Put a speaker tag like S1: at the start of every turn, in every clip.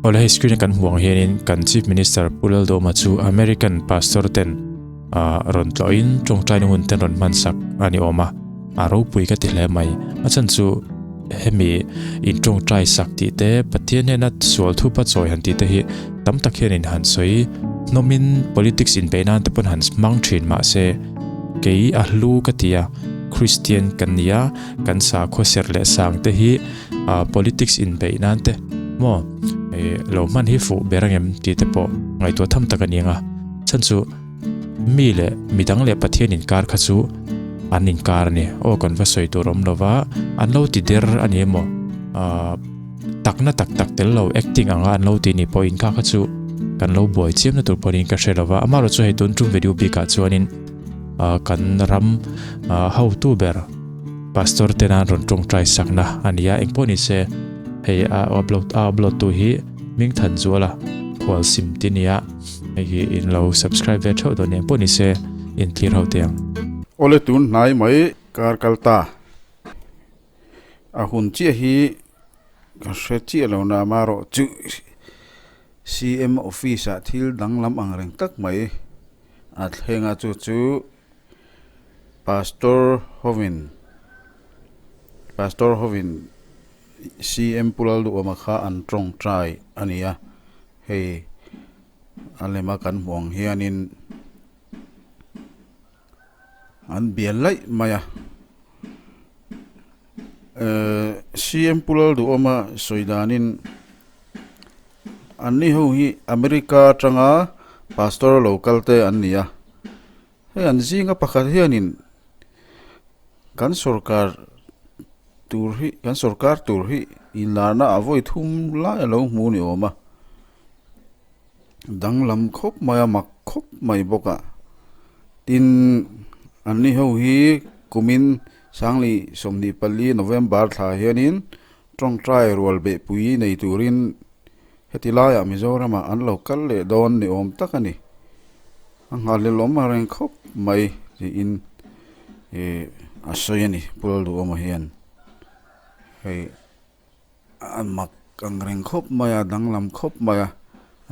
S1: Ola hi screen kan huang hianin kan Chief Minister Duhoma American Pastor ten ron tloin ṭawngṭai hun ten ron mansak ani oma ropui ka ti hle mai achan chu hemi in ṭawngṭai sak ti te pathian hena sual thu pa chawi han ti te hi tam tak hianin han soi nomin politics in beinan te pon han mang thin ma se kei a hlu ka tia Christian kan nia kan sa kho ser le sang te hi politics in beinan te mo lawm hi fu berangem ti te po ngai to tham tak anianga chan chu mi le midang le pathian in kar kha chu an in kar ni o kon va soi to rom lova an lo ti der ani mo takna tak tak tel lo acting anga an lo ti ni point kha kha chu kan lo boy chem na tur porin ka shelova amaro chu he ton tum video bi ka chuanin kan ram how to ber pastor tenan ron ṭawngṭai sakna ania engponi se hei upload tu hi ming than zuala khwal sim tinia hei in lo subscribe ve tho don engponi se in clear ho tiang
S2: ole tun nai mai kar kalta a hun chi hi ka hre chi lo na maro chu siam office a thil danglam angreng tak mai a thlenga chu pastor hovin siam pulal Duhoma kha an ṭawngṭai ania hei alema kan huang hianin an bial lai maya siam pulal Duhoma soidanin anni ho hi America tanga pastor local te an nia hei an zinga pakhat hianin kan sarkar tur hi in lana avoi thum lai lo mu ni oma danglam khop maya mak khop mai boka tin anni ho hi kumin sangli somni pali November tha hianin ṭawngṭai rual be pui nei turin hetilaya Mizorama an local le don ni om takani ang halil lawm reng khop mai in asoyani pulal Duhoma hian hei mak ang reng khop maya danglam khop maya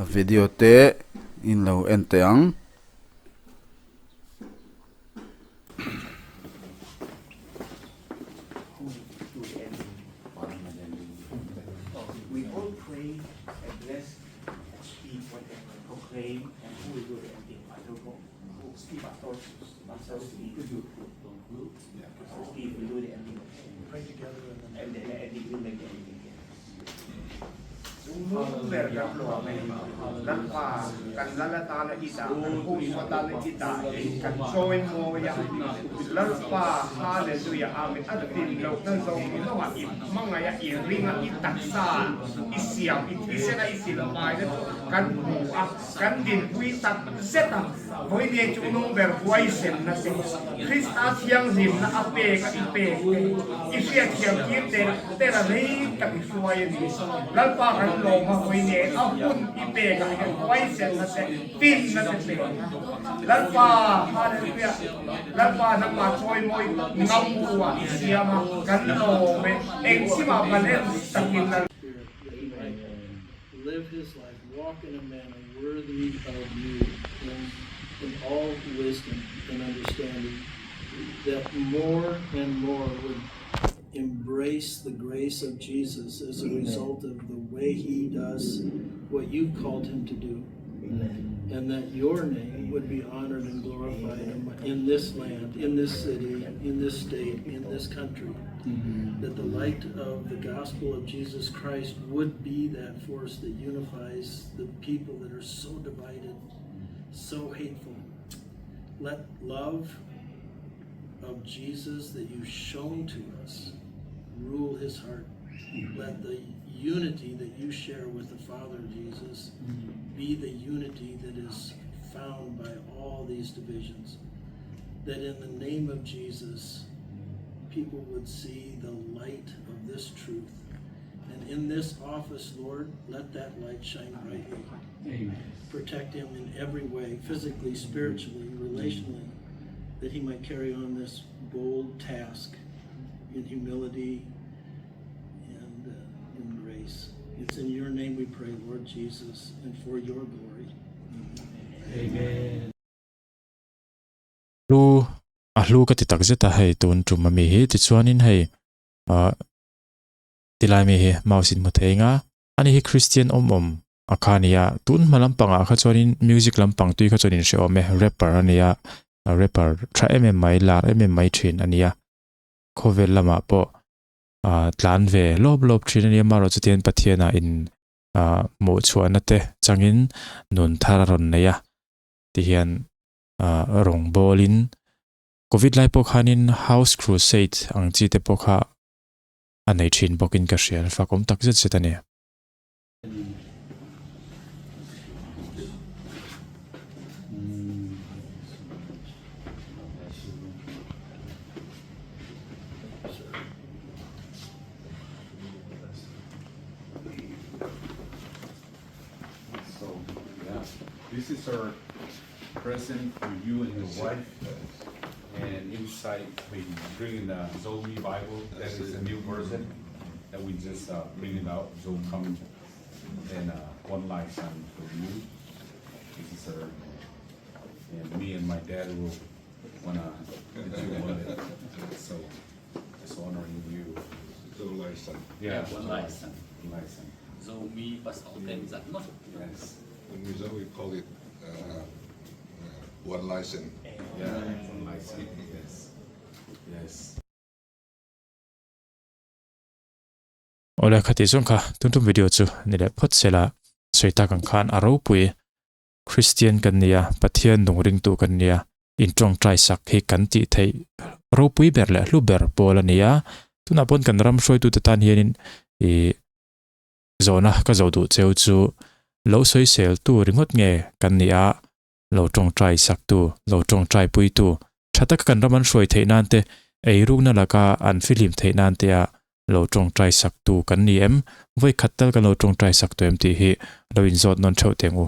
S2: a video te in lo ente ang
S3: we all pray and bless and speak whatever proclaim and who will do the ending. I don't know who Steve Pastor Steve will do. Steve will do the ending. Pray together and then the ending will make the ending. Lalpa kan lalata na kita, kung mata na kita, kan join mo ya. Lalpa hallelujah amin. Ano din log ng zong ito nga mga ya iringa itaksa isiam itise na isilapay na kan buak kan din buitak seta boy niya chunong berbuaisen na si Krista siyang zim na ape ka ipe isya siyang kite tera nei ka isuwayan ni lalpa kan loma boy niya apun ipe ka buaisen na si tin na si lalpa hallelujah lalpa na machoy mo ngamuwa isiyama kan lome engsima balen sakin na
S4: live his life, walk in a manner worthy of you in all wisdom and understanding, that more and more would embrace the grace of Jesus as a result of the way he does what you called him to do. And that your name would be honored and glorified in this land, in this city, in this state, in this country. That the light of the gospel of Jesus Christ would be that force that unifies the people that are so divided, so hateful. Let love of Jesus that you've shown to us rule his heart. Let the unity that you share with the Father Jesus be the unity that is found by all these divisions. That in the name of Jesus, people would see the light of this truth. And in this office, Lord, let that light shine brightly. Amen. Protect him in every way, physically, spiritually, relationally, that he might carry on this bold task in humility and in grace. It's in your name we pray, Lord Jesus, and for your glory.
S1: lu ka ti tak zeta hei tun trum mi hi ti chuanin hei tilai mi hi mausin mu theinga ani hi Christian om akhania tun malampanga kha chuanin music lampang tui kha chuanin she ome rapper ania rapper tra mai lar mai thin ania khovel lama po tlan ve lob thin ania maro chutian pathiana in mo chuana te changin nun thara ron neya ti hian rong bolin covid lai pokhanin house crusade ang chi te pokha anei thin bokin ka hrial fakom tak zet setane
S5: This is our present for you and your wife. And inside, we bring in the Zoe Bible. That is a new version that we just bring it out. Zoe coming and one license for you. This is our, and me and my dad will wanna get you one. So just honoring you.
S6: Zoe license.
S5: Yeah,
S7: one license.
S5: License.
S7: Zoe pas autem zat no.
S5: Yes.
S6: In Rizal, we call it one license.
S5: Yeah, one license. Yes. Yes.
S1: Ola khati zong kha tuntum video chu ni le phot sela soita kan khan aro pui Christian kan nia pathian nungring tu kan nia in ṭawngṭai sak hi kan ti thei ro pui ber le hlu ber pol ania tuna pon kan ram shroi tu tan hianin e zona ka zo du cheu chu lo soi sel tu ringot nge kan nia lo ṭawngṭai sak tu lo ṭawngṭai pui tu thatak kan raman shroi theinan te ei rukna laka an filim theinan te a lo ṭawngṭai sak tu kan ni em voi khattal kan lo ṭawngṭai sak tu em ti hi lo in zot non thau tengu